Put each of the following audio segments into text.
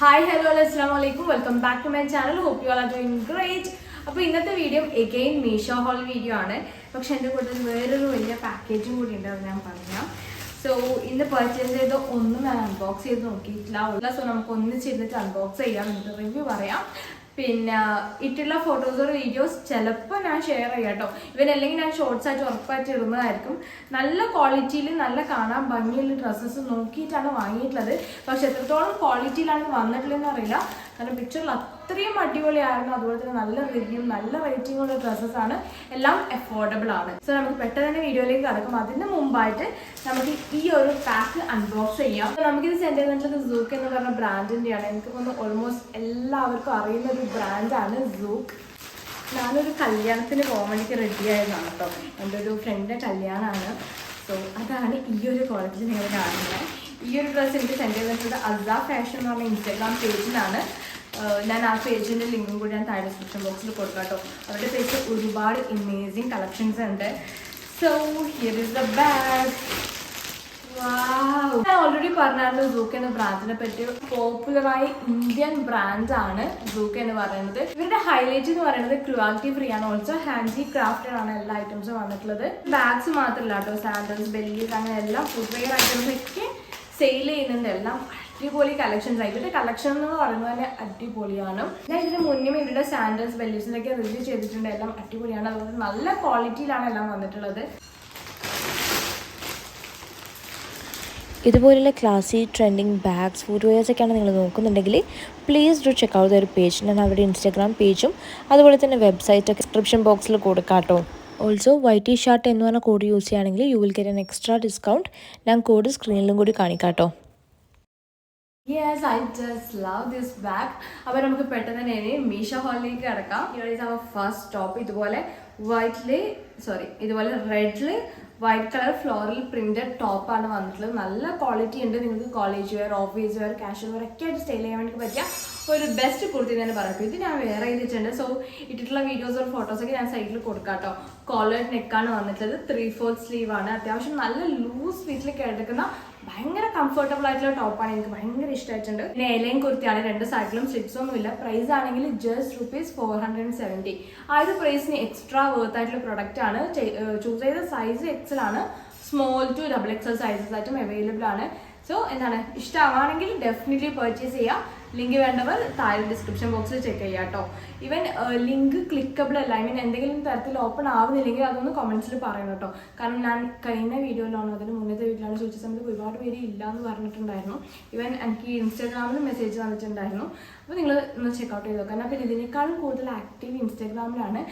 Hi, hello, assalamu alaikum. Welcome back to my channel. Hope you all are doing great. അപ്പോൾ ഇന്നത്തെ video again Meesho haul video ആണ്. പക്ഷെ എൻ്റെ കൂട്ടത്തിൽ വേറൊരു വലിയ പാക്കേജും കൂടി ഉണ്ട്, അത് ഞാൻ പറയാം. സോ ഇന്ന് പർച്ചേസ് ചെയ്ത് ഒന്നും ഞാൻ അൺബോക്സ് ചെയ്ത് നോക്കിയിട്ടില്ല. സോ നമുക്ക് ഒന്നിച്ചിരുന്നിട്ട് അൺബോക്സ് ചെയ്യാം, എന്നിട്ട് റിവ്യൂ പറയാം. പിന്നെ ഇട്ടുള്ള ഫോട്ടോസ് ഓർ വീഡിയോസ് ചിലപ്പോൾ ഞാൻ ഷെയർ ചെയ്യാം കേട്ടോ. ഇവനല്ലെങ്കിൽ ഞാൻ ഷോർട്സ് ആയിട്ട് ഉറപ്പായിട്ട് ഇടുന്നതായിരിക്കും. നല്ല ക്വാളിറ്റിയിൽ നല്ല കാണാൻ ഭംഗിയുള്ള ഡ്രസ്സസ് നോക്കിയിട്ടാണ് വാങ്ങിയിട്ടുള്ളത്. പക്ഷെ എത്രത്തോളം ക്വാളിറ്റിയിലാണ് വന്നിട്ടുള്ളതെന്ന് അറിയില്ല, കാരണം പിക്ചറിൽ അത്രയും അടിപൊളിയായിരുന്നു. അതുപോലെ തന്നെ നല്ല റിവ്യൂ, നല്ല റേറ്റിംഗ് ഉള്ള ഡ്രസ്സസ് ആണ്, എല്ലാം അഫോർഡബിൾ ആണ്. സോ നമുക്ക് പെട്ടെന്ന് തന്നെ വീഡിയോയിലേക്ക് കടക്കും. അതിന് മുമ്പായിട്ട് നമുക്ക് ഈ ഒരു പാക്ക് അൺബോക്സ് ചെയ്യാം. നമുക്കിത് സെൻഡ് ചെയ്തിട്ടുള്ളത് സൂക്ക് എന്ന് പറഞ്ഞ ബ്രാൻഡിൻ്റെയാണ്. എനിക്ക് തോന്നുന്നു ഓൾമോസ്റ്റ് എല്ലാവർക്കും അറിയുന്ന ഒരു ബ്രാൻഡാണ് സൂക്ക്. ഞാനൊരു കല്യാണത്തിന് പോകാൻ വേണ്ടിയിട്ട് റെഡി ആയതാണ് കേട്ടോ. എൻ്റെ ഒരു ഫ്രണ്ടിൻ്റെ കല്യാണമാണ്. സോ അതാണ് ഈ ഒരു ക്വാളിറ്റി നിങ്ങൾ കാണുന്നത്. ഈ ഒരു ഡ്രസ്സ് എനിക്ക് സെൻഡ് ചെയ്തിട്ടുള്ളത് അസാ ഫാഷൻ എന്ന് പറഞ്ഞ ഇൻസ്റ്റാഗ്രാം പേജിലാണ്. ഞാൻ ആ പേജിൻ്റെ ലിങ്കും കൂടി ഞാൻ താഴെ ഡിസ്ക്രിപ്ഷൻ ബോക്സിൽ കൊടുക്കാം കേട്ടോ. അവരുടെ പേജിൽ ഒരുപാട് ഇമേജിങ് കളക്ഷൻസ് ഉണ്ട്. So here is the bag. ഞാൻ ഓൾറെഡി പറഞ്ഞായിരുന്നു സൂക്ക് എന്ന ബ്രാൻഡിനെ പറ്റി. പോപ്പുലറായ ഇന്ത്യൻ ബ്രാൻഡാണ് സൂക്ക് എന്ന് പറയുന്നത്. ഇവരുടെ ഹൈലൈറ്റ് എന്ന് പറയുന്നത് ക്രുവാലിറ്റി ഫ്രീ ആണ്, ഓൾസോ ഹാൻഡി ക്രാഫ്റ്റഡ് ആണ് എല്ലാ ഐറ്റംസും വന്നിട്ടുള്ളത്. ബാഗ്സ് മാത്രമല്ല കേട്ടോ, സാൻഡൽസ്, ബെല്ലീസ്, അങ്ങനെ എല്ലാം ഫുട്വെയർ ഐറ്റംസ് ഒക്കെ സെയിൽ ചെയ്യുന്നുണ്ട്. എല്ലാം അടിപൊളി കളക്ഷൻസ് ആയി. ഇവരുടെ കളക്ഷൻ എന്ന് പറയുന്നത് തന്നെ അടിപൊളിയാണ്. ഞാൻ ഇതിന് മുന്നേ ഇവരുടെ സാൻഡൽസ്, ബെല്ലീസിനൊക്കെ റിവ്യൂ ചെയ്തിട്ടുണ്ട്. എല്ലാം അടിപൊളിയാണ്. അതുപോലെ നല്ല ക്വാളിറ്റിയിലാണ് എല്ലാം വന്നിട്ടുള്ളത്. ഇതുപോലുള്ള ക്ലാസി ട്രെൻഡിങ് ബാഗ്സ്, ഫുട്വെയർസ് ഒക്കെയാണ് നിങ്ങൾ നോക്കുന്നുണ്ടെങ്കിൽ പ്ലീസ് ഡു ചെക്ക് ഔട്ട് ഒരു പേജ്. ഞാൻ അവരുടെ ഇൻസ്റ്റാഗ്രാം പേജും അതുപോലെ തന്നെ വെബ്സൈറ്റൊക്കെ ഡിസ്ക്രിപ്ഷൻ ബോക്സിൽ കൊടുക്കാം കേട്ടോ. ഓൾസോ വൈറ്റി ഷാർട്ട് എന്ന് പറഞ്ഞ കോഡ് യൂസ് ചെയ്യുകയാണെങ്കിൽ you will get an extra discount. ഞാൻ കോഡ് സ്ക്രീനിലും കൂടി കാണിക്കാം കേട്ടോ. Yes, I just love this bag. അപ്പോൾ നമുക്ക് പെട്ടെന്ന് തന്നെ മീഷോ ഹോളിലേക്ക് കിടക്കാം. Here is our first stop. ഇതുപോലെ ഇതുപോലെ റെഡില് വൈറ്റ് കളർ ഫ്ലോറൽ പ്രിന്റഡ് ടോപ്പാണ് വന്നിട്ടുള്ളത്. നല്ല ക്വാളിറ്റി ഉണ്ട്. നിങ്ങൾക്ക് college wear, office wear, casual wear ഒക്കെ ആയിട്ട് സ്റ്റൈൽ ചെയ്യാൻ വേണ്ടി പറ്റിയ ഒരു ബെസ്റ്റ് കുർത്തി തന്നെ പറയാം. ഇത് ഞാൻ വേറെ ചെയ്തിട്ടുണ്ട്. സോ ഇട്ടിട്ടുള്ള വീഡിയോസ് ഫോട്ടോസൊക്കെ ഞാൻ സൈഡിൽ കൊടുക്കാം കേട്ടോ. കോളർ നെക്കാണ് വന്നിട്ടുള്ളത്. 3/4 സ്ലീവ് ആണ്. അത്യാവശ്യം നല്ല ലൂസ് ഫിറ്റിൽ കിടക്കുന്ന ഭയങ്കര കംഫർട്ടബിൾ ആയിട്ടുള്ള ടോപ്പാണ്. എനിക്ക് ഭയങ്കര ഇഷ്ടമായിട്ടുണ്ട്. പിന്നെ എലൈൻ കുർത്തിയാണ്. രണ്ട് സൈഡിലും സ്ലിറ്റ്സ് ഒന്നും ഇല്ല. പ്രൈസ് ആണെങ്കിൽ ജസ്റ്റ് ₹470. ആ ഒരു പ്രൈസിന് എക്സ്ട്രാ വേർത്ത് ആയിട്ടുള്ള പ്രൊഡക്റ്റ് ആണ്. ചൂസ് ചെയ്ത സൈസ് എക്സൽ ആണ്. സ്മോൾ ടു XXL സൈസസ് ആയിട്ടും അവൈലബിൾ ആണ്. സോ എന്താണ്, ഇഷ്ടമാണെങ്കിൽ ഡെഫിനറ്റ്ലി പർച്ചേസ് ചെയ്യാം. ലിങ്ക് വേണ്ടവർ താഴെ ഡിസ്ക്രിപ്ഷൻ ബോക്സിൽ ചെക്ക് ചെയ്യാം കേട്ടോ. ഈവൻ ലിങ്ക് ക്ലിക്കബിൾ അല്ല, ഐ മീൻ എന്തെങ്കിലും തരത്തിൽ ഓപ്പൺ ആവുന്നില്ലെങ്കിൽ അതൊന്ന് കമൻസിൽ പറയണം കേട്ടോ. കാരണം ഞാൻ കഴിഞ്ഞ വീഡിയോയിലാണോ അതിന് മുന്നത്തെ വീഡിയോയിലാണ് ചോദിച്ച സമയത്ത് ഒരുപാട് പേര് ഇല്ല എന്ന് പറഞ്ഞിട്ടുണ്ടായിരുന്നു. ഈവൻ എനിക്ക് ഇൻസ്റ്റാഗ്രാമിൽ മെസ്സേജ് വന്നിട്ടുണ്ടായിരുന്നു. അപ്പോൾ നിങ്ങൾ ഒന്ന് ചെക്കൗട്ട് ചെയ്ത് നോക്കാം. അപ്പോൾ ഇതിനേക്കാളും കൂടുതൽ ആക്റ്റീവ് ഇൻസ്റ്റാഗ്രാമിലാണ്.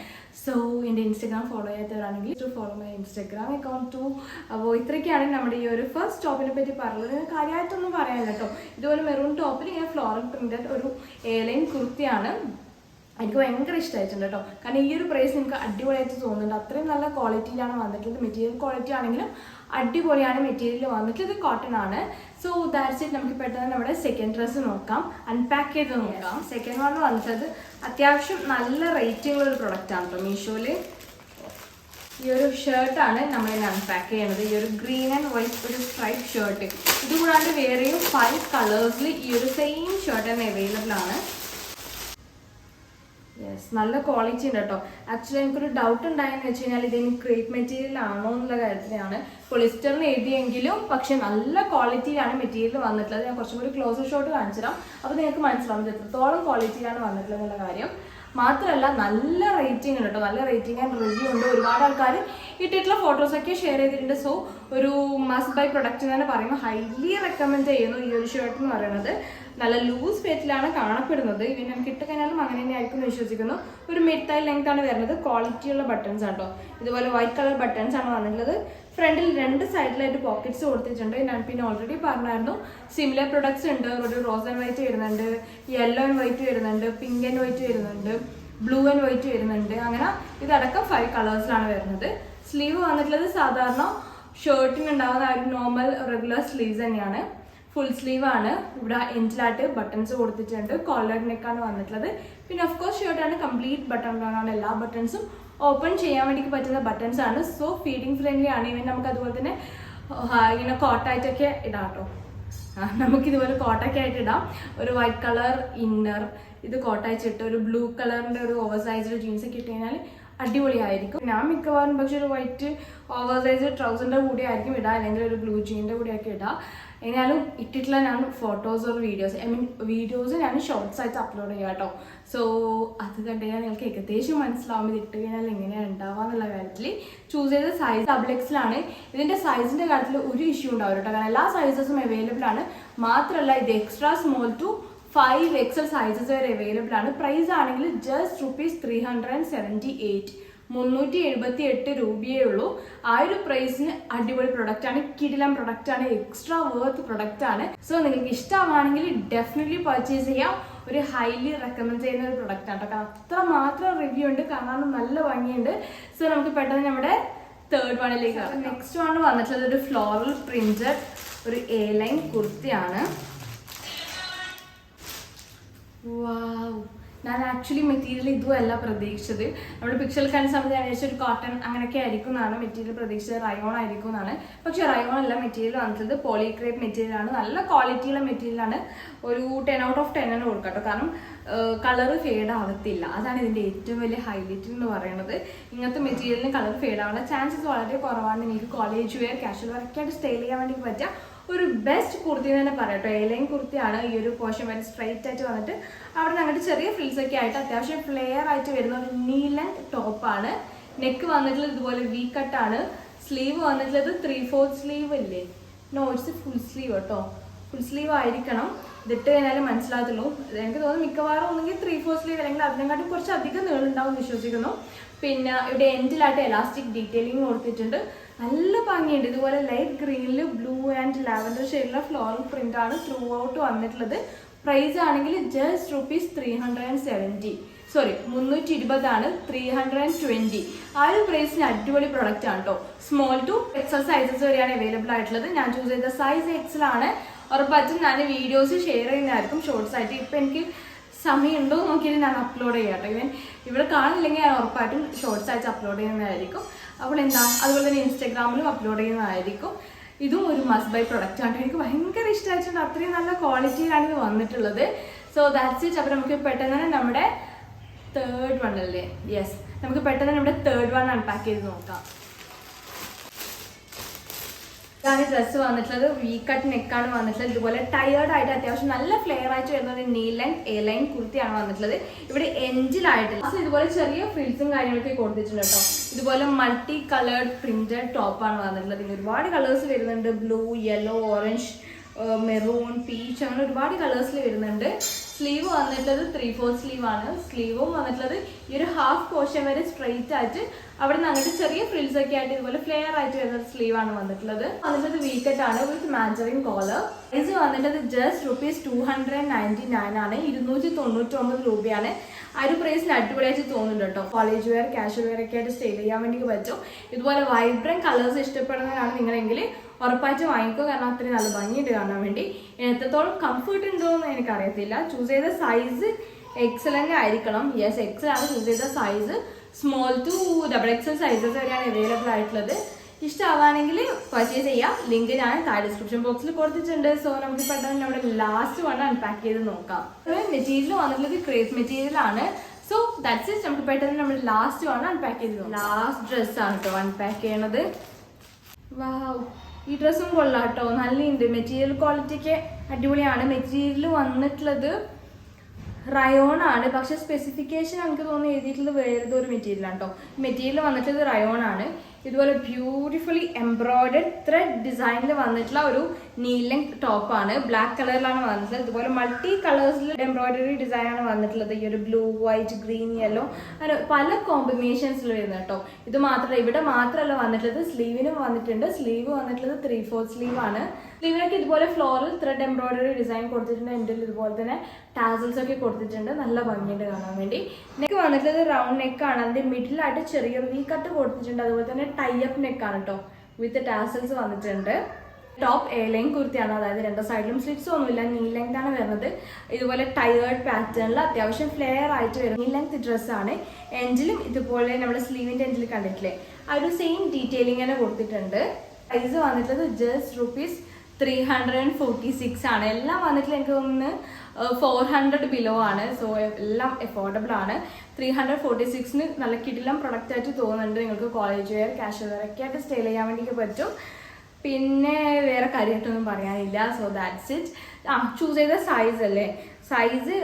സോ എൻ്റെ ഇൻസ്റ്റാഗ്രാം ഫോളോ ചെയ്യാത്തവരാണെങ്കിൽ to follow my Instagram account too. അപ്പോൾ ഇത്രയൊക്കെയാണ് നമ്മുടെ ഈ ഒരു ഫസ്റ്റ് ടോപ്പിനെ പറ്റി പറഞ്ഞത്. കാര്യമായിട്ടൊന്നും പറയാനില്ല കേട്ടോ. ഇതുപോലെ മെറൂൺ ടോപ്പിൽ ഇങ്ങനെ ഫ്ലോറൽ പ്രിന്റഡ് ഒരു എയർലൈൻ കുർത്തിയാണ്. എനിക്ക് ഭയങ്കര ഇഷ്ടമായിട്ടുണ്ട് കേട്ടോ. കാരണം ഈ ഒരു പ്രൈസ് നിങ്ങൾക്ക് അടിപൊളിയായിട്ട് തോന്നുന്നുണ്ട്. അത്രയും നല്ല ക്വാളിറ്റിയിലാണ് വന്നിട്ടുള്ളത്. മെറ്റീരിയൽ ക്വാളിറ്റി ആണെങ്കിലും അടിപൊളിയാണ് മെറ്റീരിയൽ വന്നിട്ടുള്ളത്. കോട്ടൺ ആണ്. So that's it. നമുക്ക് പെട്ടെന്ന് നമ്മുടെ സെക്കൻഡ് ഡ്രസ്സ് നോക്കാം, അൺപാക്ക് ചെയ്ത് നോക്കാം. സെക്കൻഡ് വൺ വന്നിട്ടത് അത്യാവശ്യം നല്ല റേറ്റിംഗ് ഉള്ള ഒരു പ്രൊഡക്റ്റ് ആണ് കേട്ടോ. മീഷോയിൽ ഈ ഒരു ഷർട്ടാണ് നമ്മളിന്ന് അൺപാക്ക് ചെയ്യണത്. ഈ ഒരു ഗ്രീൻ ആൻഡ് വൈറ്റ് ഒരു സ്ട്രൈപ്പ് ഷർട്ട്. ഇതുകൂടാണ്ട് വേറെയും 5 കളേഴ്സിൽ ഈ ഒരു സെയിം ഷർട്ട് തന്നെ അവൈലബിൾ ആണ്. യെസ്, നല്ല ക്വാളിറ്റി ഉണ്ട് കേട്ടോ. ആക്ച്വലി എനിക്കൊരു ഡൗട്ട് ഉണ്ടായെന്ന് വെച്ച് കഴിഞ്ഞാൽ ഇതിന് ക്രേപ്പ് മെറ്റീരിയൽ ആണോ എന്നുള്ള കാര്യത്തിലാണ്. പൊളിസ്റ്ററിന് എഴുതിയെങ്കിലും പക്ഷെ നല്ല ക്വാളിറ്റിയിലാണ് മെറ്റീരിയൽ വന്നിട്ടുള്ളത്. ഞാൻ കുറച്ചും കൂടി ക്ലോസർ ഷോട്ട് കാണിച്ചു തരാം. അപ്പോൾ നിങ്ങൾക്ക് മനസ്സിലാവും എത്രത്തോളം ക്വാളിറ്റിയിലാണ് വന്നിട്ടുള്ളത് എന്നുള്ള കാര്യം. മാത്രമല്ല നല്ല റേറ്റിംഗ് ഉണ്ട് കേട്ടോ. നല്ല റേറ്റിംഗ് ആൻഡ് റിവ്യൂ ഉണ്ട്. ഒരുപാട് ആൾക്കാർ ഇട്ടിട്ടുള്ള ഫോട്ടോസൊക്കെ ഷെയർ ചെയ്തിട്ടുണ്ട്. സോ ഒരു മസ്റ്റ് ബൈ പ്രൊഡക്റ്റ് എന്ന് തന്നെ പറയുമ്പോൾ ഹൈലി റെക്കമെൻഡ് ചെയ്യുന്നു ഈ ഒരു ഷർട്ട് എന്ന് പറയുന്നത്. നല്ല ലൂസ് ഫിറ്റിലാണ് കാണപ്പെടുന്നത്. ഇവൻ നമുക്ക് ഇട്ട് കഴിഞ്ഞാലും അങ്ങനെ തന്നെ ആയിരിക്കും എന്ന് വിശ്വസിക്കുന്നു. ഒരു മിഡ് തൈ ലെങ്ത് ആണ് വരുന്നത്. ക്വാളിറ്റിയുള്ള ബട്ടൺസ് ആണ് കേട്ടോ. ഇതുപോലെ വൈറ്റ് കളർ ബട്ടൺസ് ആണ് വന്നിട്ടുള്ളത്. ഫ്രണ്ടിൽ 2 സൈഡിലായിട്ട് പോക്കറ്റ്സ് കൊടുത്തിട്ടുണ്ട്. ഞാൻ പിന്നെ ഓൾറെഡി പറഞ്ഞായിരുന്നു സിമിലർ പ്രൊഡക്ട്സ് ഉണ്ട്. ഒരു റോസ് ആൻഡ് വൈറ്റ് വരുന്നുണ്ട്, യെല്ലോ ആൻഡ് വൈറ്റ് വരുന്നുണ്ട്, പിങ്ക് ആൻഡ് വൈറ്റ് വരുന്നുണ്ട്, ബ്ലൂ ആൻഡ് വൈറ്റ് വരുന്നുണ്ട്. അങ്ങനെ ഇതടക്കം 5 കളേഴ്സിലാണ് വരുന്നത്. സ്ലീവ് വന്നിട്ടുള്ളത് സാധാരണ ഷർട്ടിന് ഉണ്ടാകുന്ന ഒരു നോർമൽ റെഗുലർ സ്ലീവ്സ് തന്നെയാണ്. ഫുൾ സ്ലീവ് ആണ്. ഇവിടെ എൻഡിലായിട്ട് ബട്ടൺസ് കൊടുത്തിട്ടുണ്ട്. കോളർ നെക്കാണ് വന്നിട്ടുള്ളത്. പിന്നെ ഓഫ് കോഴ്സ് ഷർട്ടാണ്. കംപ്ലീറ്റ് ബട്ടൺ എല്ലാ ബട്ടൺസും ഓപ്പൺ ചെയ്യാൻ വേണ്ടി പറ്റുന്ന ബട്ടൺസ് ആണ്. സോ ഫീഡിങ് ഫ്രണ്ട്ലി ആണ്. ഈവൻ നമുക്ക് അതുപോലെ തന്നെ ഇങ്ങനെ കോട്ടായിട്ടൊക്കെ ഇടാം കേട്ടോ. നമുക്കിതുപോലെ കോട്ടൊക്കെ ആയിട്ട് ഇടാം. ഒരു വൈറ്റ് കളർ ഇന്നർ, ഇത് കോട്ടയച്ചിട്ട് ഒരു ബ്ലൂ കളറിൻ്റെ ഒരു ഓവർ സൈസിൽ ജീൻസ് ഒക്കെ ഇട്ട് കഴിഞ്ഞാൽ അടിപൊളിയായിരിക്കും. ഞാൻ മിക്കവാറും പക്ഷെ ഒരു വൈറ്റ് ഓവർ സൈസ് ട്രൗസറിൻ്റെ കൂടെ ആയിരിക്കും ഇടുക, അല്ലെങ്കിൽ ഒരു ബ്ലൂ ജീൻ്റെ കൂടെ ആയിരിക്കും ഇടുക. എന്നാലും ഇട്ടിട്ടുള്ള ഞാൻ ഫോട്ടോസ് ഓർ വീഡിയോസ്, വീഡിയോസ് ഞാൻ ഷോർട്സ് ആയിട്ട് അപ്ലോഡ് ചെയ്യാം കേട്ടോ. സോ അത് കണ്ടു കഴിഞ്ഞാൽ നിങ്ങൾക്ക് ഏകദേശം മനസ്സിലാവും ഇത് ഇട്ട് കഴിഞ്ഞാൽ എങ്ങനെയാണ് ഉണ്ടാവുക എന്നുള്ള കാര്യത്തിൽ. ചൂസ് ചെയ്ത സൈസ് XXL ആണ്. ഇതിൻ്റെ സൈസിൻ്റെ കാര്യത്തിൽ ഒരു ഇഷ്യൂ ഉണ്ടാവും കേട്ടോ, കാരണം എല്ലാ സൈസസും അവൈലബിൾ ആണ്. മാത്രമല്ല ഇത് extra small to 5XL sizes വരെ അവൈലബിൾ ആണ്. പ്രൈസ് ആണെങ്കിൽ ജസ്റ്റ് ₹378, 378 രൂപയേ ഉള്ളൂ. ആ ഒരു പ്രൈസിന് അടിപൊളി പ്രൊഡക്റ്റ് ആണ്, കിടിലം പ്രൊഡക്റ്റ് ആണ്, എക്സ്ട്രാ വർത്ത് പ്രൊഡക്റ്റ് ആണ്. സോ നിങ്ങൾക്ക് ഇഷ്ടമാണെങ്കിൽ ഡെഫിനറ്റ്ലി പർച്ചേസ് ചെയ്യാം. ഒരു ഹൈലി റെക്കമെൻഡ് ചെയ്യുന്ന ഒരു പ്രൊഡക്റ്റ് ആണ് കേട്ടോ, അത്ര മാത്രം റിവ്യൂ ഉണ്ട്, കാണാനും നല്ല ഭംഗിയുണ്ട്. സോ നമുക്ക് പെട്ടെന്ന് നമ്മുടെ തേർഡ് വണ്ണിലേക്ക്. നെക്സ്റ്റ് വൺ വന്നിട്ടുള്ളത് ഒരു ഫ്ലോറൽ പ്രിന്റഡ് ഒരു A-ലൈൻ കുർത്തിയാണ്. വാവ്, ഞാൻ ആക്ച്വലി മെറ്റീരിയൽ ഇതുമല്ല പ്രതീക്ഷിച്ചത്. നമ്മൾ പിക്ചറിൽ കണ്ട സമയത്ത് ഞാൻ ഒരു കോട്ടൺ അങ്ങനെയൊക്കെ ആയിരിക്കും എന്നാണ് മെറ്റീരിയൽ പ്രതീക്ഷിച്ചത്, റയോൺ ആയിരിക്കും എന്നാണ്. പക്ഷേ റയോൺ അല്ല, മെറ്റീരിയൽ വന്നിട്ടുള്ളത് പോളിക്രേപ്പ് മെറ്റീരിയൽ ആണ്. നല്ല ക്വാളിറ്റിയുള്ള മെറ്റീരിയലാണ്. ഒരു 10 out of 10 ആണ് കൊടുക്കാം കേട്ടോ, കാരണം കളറ് ഫെയ്ഡ് ആവത്തില്ല. അതാണ് ഇതിൻ്റെ ഏറ്റവും വലിയ ഹൈലൈറ്റ് എന്ന് പറയുന്നത്. ഇങ്ങനത്തെ മെറ്റീരിയലിന് കളർ ഫെയ്ഡ് ആവാനുള്ള ചാൻസസ് വളരെ കുറവാണ്. നിങ്ങൾക്ക് കോളേജ് വെയർ, കാഷ്വൽ വെയർ ഒക്കെ ആയിട്ട് സ്റ്റൈൽ ചെയ്യാൻ വേണ്ടി പറ്റുക ഒരു ബെസ്റ്റ് കുർത്തി എന്ന് തന്നെ പറയാം കേട്ടോ. A-ലൈൻ കുർത്തിയാണ്. ഈ ഒരു പോർഷൻ വരെ സ്ട്രൈറ്റ് ആയിട്ട് വന്നിട്ട് അവിടെ നിന്ന് അങ്ങോട്ട് ചെറിയ ഫ്രിൽസ് ഒക്കെ ആയിട്ട് അത്യാവശ്യം ഫ്ലെയർ ആയിട്ട് വരുന്ന ഒരു നീ ലെങ്ത് ടോപ്പാണ്. നെക്ക് വന്നിട്ടുള്ളത് ഇതുപോലെ വി കട്ടാണ്. സ്ലീവ് വന്നിട്ടുള്ളത് 3/4 സ്ലീവ് അല്ലേ, നോ ഇറ്റ്സ് ഫുൾ സ്ലീവ് കേട്ടോ. ഫുൾ സ്ലീവ് ആയിരിക്കണം. ഇതിട്ട് കഴിഞ്ഞാൽ മനസ്സിലാകത്തുള്ളൂ. എനിക്ക് തോന്നുന്നു മിക്കവാറും ഒന്നെങ്കിൽ 3/4 സ്ലീവ് അല്ലെങ്കിൽ അതിനെക്കാട്ടും കുറച്ച് അധികം നീളുണ്ടാവും വിശ്വസിക്കുന്നു. പിന്നെ ഇവിടെ എൻഡിലായിട്ട് എലാസ്റ്റിക് ഡീറ്റെയിലിംഗ് കൊടുത്തിട്ടുണ്ട്. നല്ല ഭംഗിയുണ്ട്. ഇതുപോലെ ലൈറ്റ് ഗ്രീനിൽ ബ്ലൂ ആൻഡ് ലാവൻഡർ ഷെയ്ഡിലുള്ള ഫ്ലോറൽ പ്രിന്റ് ആണ് ത്രൂ ഔട്ട് വന്നിട്ടുള്ളത്. പ്രൈസ് ആണെങ്കിൽ ജസ്റ്റ് ₹320, 320 ആണ്, 320. ആ ഒരു പ്രൈസിന് അടിപൊളി പ്രൊഡക്റ്റ് ആണ് കേട്ടോ. സ്മോൾ ടു XL സൈസസ് വരെയാണ് അവൈലബിൾ ആയിട്ടുള്ളത്. ഞാൻ ചൂസ് ചെയ്ത സൈസ് XL ആണ്. ഉറപ്പായിട്ടും ഞാൻ വീഡിയോസ് ഷെയർ ചെയ്യുന്നതായിരിക്കും ഷോർട്സ് ആയിട്ട്. ഇപ്പം എനിക്ക് സമയമുണ്ടോ നോക്കിയിട്ട് ഞാൻ അപ്ലോഡ് ചെയ്യാം കേട്ടോ. ഇവൻ ഇവിടെ കാണുന്നില്ലെങ്കിൽ ഞാൻ ഉറപ്പായിട്ടും ഷോർട്സ് ആയിട്ട് അപ്ലോഡ് ചെയ്യുന്നതായിരിക്കും. അപ്പോൾ എന്താ, അതുപോലെ തന്നെ ഇൻസ്റ്റാഗ്രാമിലും അപ്ലോഡ് ചെയ്യുന്നതായിരിക്കും. ഇതും ഒരു മസ്റ്റ് ബൈ പ്രൊഡക്റ്റ് ആണ്. എനിക്ക് ഭയങ്കര ഇഷ്ടമായിട്ടുണ്ട്. അത്രയും നല്ല ക്വാളിറ്റിയിലാണ് ഇത് വന്നിട്ടുള്ളത്. So that's it. അപ്പോൾ നമുക്ക് പെട്ടെന്ന് തന്നെ നമ്മുടെ തേർഡ് വൺ അല്ലേ, യെസ്, നമുക്ക് പെട്ടെന്ന് നമ്മുടെ തേർഡ് വൺ അൺപാക്ക് ചെയ്ത് നോക്കാം. ഇതാണ് ഡ്രസ്സ് വന്നിട്ടുള്ളത്. വി കട്ട് നെക്കാണ് വന്നിട്ടുള്ളത്. ഇതുപോലെ ടയേർഡ് ആയിട്ട് അത്യാവശ്യം നല്ല ഫ്ലെയർ ആയിട്ട് വരുന്ന ഒരു നീ ലെങ്ത് A-ലൈൻ കുർത്തിയാണ് വന്നിട്ടുള്ളത്. ഇവിടെ എൻജിലായിട്ട് ഇതുപോലെ ചെറിയ ഫ്രിൽസും കാര്യങ്ങളൊക്കെ കൊടുത്തിട്ടുണ്ട് കേട്ടോ. ഇതുപോലെ മൾട്ടി കളേർഡ് പ്രിന്റഡ് ടോപ്പാണ് വന്നിട്ടുള്ളത്. ഇതിന് ഒരുപാട് കളേഴ്സ് വരുന്നുണ്ട്. Blue, yellow, orange, maroon, peach, അങ്ങനെ ഒരുപാട് കളേഴ്സിൽ വരുന്നുണ്ട്. സ്ലീവ് വന്നിട്ടുള്ളത് 3/4 സ്ലീവ് ആണ്. സ്ലീവും വന്നിട്ടുള്ളത് ഈ ഒരു ഹാഫ് പോർഷൻ വരെ സ്ട്രെയിറ്റ് ആയിട്ട് അവിടെ നിന്ന് അങ്ങോട്ട് ചെറിയ ഫ്രിൽസ് ഒക്കെ ആയിട്ട് ഇതുപോലെ ഫ്ലെയർ ആയിട്ട് വരുന്ന സ്ലീവ് ആണ് വന്നിട്ടുള്ളത്. വീക്കറ്റ് ആണ് വിത്ത് മാഞ്ചറിങ് കോളർ. പ്രൈസ് വന്നിട്ടത് ജസ്റ്റ് ₹299 ആണ്, 299 രൂപയാണ്. ആ ഒരു പ്രൈസിന് അടിപൊളിയായിട്ട് തോന്നുന്നുണ്ട് കേട്ടോ. കോളേജ് വെയർ, കാഷ്വൽ വെയർ ഒക്കെ ആയിട്ട് സ്റ്റൈൽ ചെയ്യാൻ വേണ്ടി പറ്റും. ഇതുപോലെ വൈബ്രന്റ് കളേഴ്സ് ഇഷ്ടപ്പെടുന്നതാണ് നിങ്ങളെങ്കിൽ ഉറപ്പായിട്ട് വാങ്ങിക്കും, കാരണം അത്രയും നല്ല ഭംഗിയുണ്ട് കാണാൻ വേണ്ടി. എത്രത്തോളം കംഫർട്ട് ഉണ്ടോ എന്ന് എനിക്കറിയത്തില്ല. ചൂസ് ചെയ്ത സൈസ് XL തന്നെ ആയിരിക്കണം. യെസ്, XL ആണ് ചൂസ് ചെയ്ത size. Small to XXL sizes വരെയാണ് അവൈലബിൾ ആയിട്ടുള്ളത്. ഇഷ്ടമാവാണെങ്കിൽ പർച്ചേസ് ചെയ്യാം. ലിങ്ക് ഞാൻ താഴെ ഡിസ്ക്രിപ്ഷൻ ബോക്സിൽ കൊടുത്തിട്ടുണ്ട്. സോ നമുക്ക് പെട്ടെന്ന് നമ്മുടെ ലാസ്റ്റ് വൺ അൺപാക്ക് ചെയ്ത് നോക്കാം. മെറ്റീരിയൽ വന്നിട്ടുള്ളത് ക്രേപ്പ് മെറ്റീരിയൽ ആണ്. So that's it. നമുക്ക് പെട്ടെന്ന് നമ്മുടെ ലാസ്റ്റ് വൺ അൺപാക്ക് ചെയ്ത് നോക്കാം. ലാസ്റ്റ് ഡ്രസ്സാണ് കേട്ടോ അൺപാക്ക് ചെയ്യണത്. വാവ്, ഈ ഡ്രസ്സും കൊള്ളാം കേട്ടോ, നല്ലുണ്ട്. മെറ്റീരിയൽ ക്വാളിറ്റിക്ക് അടിപൊളിയാണ്. മെറ്റീരിയൽ വന്നിട്ടുള്ളത് റയോൺ ആണ്, പക്ഷെ സ്പെസിഫിക്കേഷൻ എനിക്ക് തോന്നുന്നു എഴുതിയിട്ടുള്ളത് വേറെ ഒരു മെറ്റീരിയലാണ് കേട്ടോ. മെറ്റീരിയൽ വന്നിട്ടുള്ളത് റയോൺ ആണ്. ഇതുപോലെ ബ്യൂട്ടിഫുള്ളി എംബ്രോയിഡഡ് ത്രെഡ് ഡിസൈനിൽ വന്നിട്ടുള്ള ഒരു നീ ലെങ്ത് ടോപ്പാണ്. ബ്ലാക്ക് കളറിലാണ് വന്നിട്ടുള്ളത്. ഇതുപോലെ മൾട്ടി കളേഴ്സിൽ എംബ്രോയിഡറി ഡിസൈനാണ് വന്നിട്ടുള്ളത്. ഈ ഒരു ബ്ലൂ, വൈറ്റ്, ഗ്രീൻ, യെല്ലോ, അങ്ങനെ പല കോമ്പിനേഷൻസിൽ വരുന്നത് കേട്ടോ. ഇത് മാത്രമല്ല, ഇവിടെ മാത്രമല്ല വന്നിട്ടുള്ളത്, സ്ലീവിനും വന്നിട്ടുണ്ട്. സ്ലീവ് വന്നിട്ടുള്ളത് 3/4 സ്ലീവ് ആണ്. സ്ലീവിനൊക്കെ ഇതുപോലെ ഫ്ലോറൽ ത്രെഡ് എംബ്രോയിഡറി ഡിസൈൻ കൊടുത്തിട്ടുണ്ട്. എൻ്റെ ഇതുപോലെ തന്നെ ടാസൽസ് ഒക്കെ കൊടുത്തിട്ടുണ്ട്. നല്ല ഭംഗിയുണ്ട് കാണാൻ വേണ്ടി. നെക്ക് വന്നിട്ടുള്ളത് റൗണ്ട് നെക്കാണ്. അതിൻ്റെ മിഡിലായിട്ട് ചെറിയൊരു വി കട്ട് കൊടുത്തിട്ടുണ്ട്. അതുപോലെ തന്നെ ടൈപ്പ് നെക്കാണ് കേട്ടോ, വിത്ത് ടാസൽസ് വന്നിട്ടുണ്ട്. ടോപ്പ് A-ലൈൻ കുർത്തിയാണ്, അതായത് രണ്ട് സൈഡിലും സ്ലിറ്റ്സ് ഒന്നുമില്ല, നീ ലെങ്ത് ആണ് വരുന്നത്. ഇതുപോലെ ടയേർഡ് പാറ്റേണിൽ അത്യാവശ്യം ഫ്ലെയർ ആയിട്ട് വരുന്ന നീ ലെങ്ത് ഡ്രസ്സാണ്. എൻഡിലും ഇതുപോലെ നമ്മുടെ സ്ലീവിൻ്റെ എൻഡിൽ കണ്ടിട്ടില്ലേ, ആ ഒരു സെയിം ഡീറ്റെയിലിംഗ് തന്നെ കൊടുത്തിട്ടുണ്ട്. പ്രൈസ് വന്നിട്ടുള്ളത് ജസ്റ്റ് 346 ആണ്. എല്ലാം വന്നിട്ട് എനിക്ക് തോന്നുന്നു 400 ബിലോ ആണ്. സോ എല്ലാം അഫോർഡബിൾ ആണ്. 346 നല്ല കിടിലം പ്രൊഡക്റ്റ് ആയിട്ട് തോന്നുന്നുണ്ട്. നിങ്ങൾക്ക് കോളേജ് വെയർ, കാഷ്വൽ വെയർ ഒക്കെ ആയിട്ട് സ്റ്റൈൽ ചെയ്യാൻ വേണ്ടിയിട്ട് പറ്റും. പിന്നെ വേറെ കാര്യമായിട്ടൊന്നും പറയാനില്ല. So that's it. ചൂസ് ചെയ്ത സൈസ് അല്ലേ, സൈസ്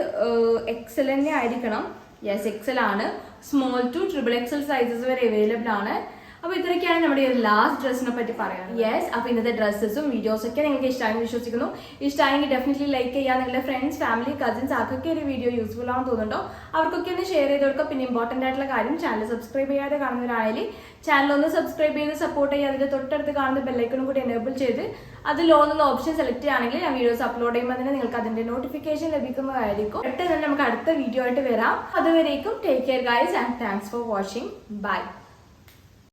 എക്സൽ തന്നെ ആയിരിക്കണം. യെസ്, എക്സൽ ആണ്. സ്മോൾ ടു XXL സൈസസ് വരെ അവൈലബിൾ ആണ്. അപ്പോൾ ഇത്രയൊക്കെയാണ് നമ്മുടെ ഒരു ലാസ്റ്റ് ഡ്രസ്സിനെ പറ്റി പറയാൻ. യെസ്, അപ്പോൾ ഇന്നത്തെ ഡ്രസ്സസും വീഡിയോസൊക്കെ നിങ്ങൾക്ക് ഇഷ്ടമായെന്ന് വിശ്വസിക്കുന്നു. ഇഷ്ടമായെങ്കിൽ ഡെഫിനറ്റ്ലി ലൈക്ക് ചെയ്യുക. നിങ്ങളുടെ ഫ്രണ്ട്സ്, ഫാമിലി, കസിൻസ് ആർക്കൊക്കെ ഒരു വീഡിയോ യൂസ്ഫുൾ ആണെന്ന് തോന്നുന്നുണ്ടോ അവർക്കൊക്കെ ഒന്ന് ഷെയർ ചെയ്ത് കൊടുക്കുക. പിന്നെ ഇമ്പോർട്ടൻ്റ് ആയിട്ടുള്ള കാര്യം, ചാനൽ സബ്സ്ക്രൈബ് ചെയ്യാതെ കാണുന്നവരായാലും ചാനൽ ഒന്ന് സബ്സ്ക്രൈബ് ചെയ്ത് സപ്പോർട്ട് ചെയ്യുക. അതിൻ്റെ തൊട്ടടുത്ത് കാണുന്ന ബെല്ലൈക്കണും കൂടി എനേബിൾ ചെയ്ത് അതിൽ ഓന്നുള്ള ഓപ്ഷൻ സെലക്ട് ചെയ്യുകയാണെങ്കിൽ ഞാൻ വീഡിയോസ് അപ്ലോഡ് ചെയ്യുമ്പോൾ തന്നെ നിങ്ങൾക്ക് അതിൻ്റെ നോട്ടിഫിക്കേഷൻ ലഭിക്കുന്നതായിരിക്കും. പെട്ടെന്ന് നമുക്ക് അടുത്ത വീഡിയോ ആയിട്ട് വരാം. അതുവരേക്കും take care guys and thanks for watching. By.